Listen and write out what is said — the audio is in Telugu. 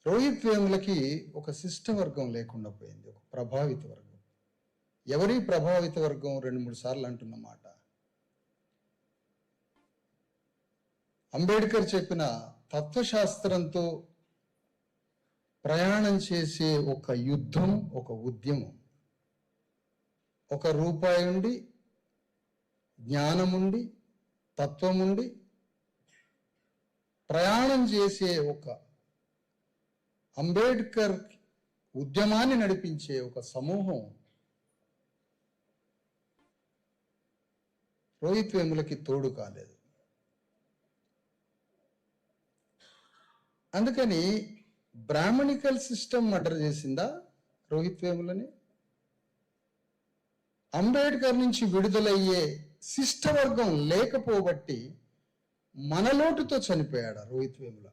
రోహిత్ వేములకి ఒక శిష్ట వర్గం లేకుండా పోయింది, ఒక ప్రభావిత వర్గం. ఎవరి ప్రభావిత వర్గం? 2-3 సార్లు అంటున్న మాట. అంబేద్కర్ చెప్పిన తత్వశాస్త్రంతో ప్రయాణం చేసే ఒక యుద్ధం, ఒక ఉద్యమం, ఒక రూపాయి ఉండి, జ్ఞానముండి, తత్వముండి ప్రయాణం చేసే ఒక అంబేద్కర్ ఉద్యమాన్ని నడిపించే ఒక సమూహం రోహిత్ వేములకి తోడు కాలేదు. అందుకని బ్రాహ్మణికల్ సిస్టమ్ మర్డర్ చేసిందా రోహిత్ వేములని? అంబేద్కర్ నుంచి విడుదలయ్యే శిష్టవర్గం లేకపోబట్టి మనలోటుతో చనిపోయాడు రోహిత్ వేముల.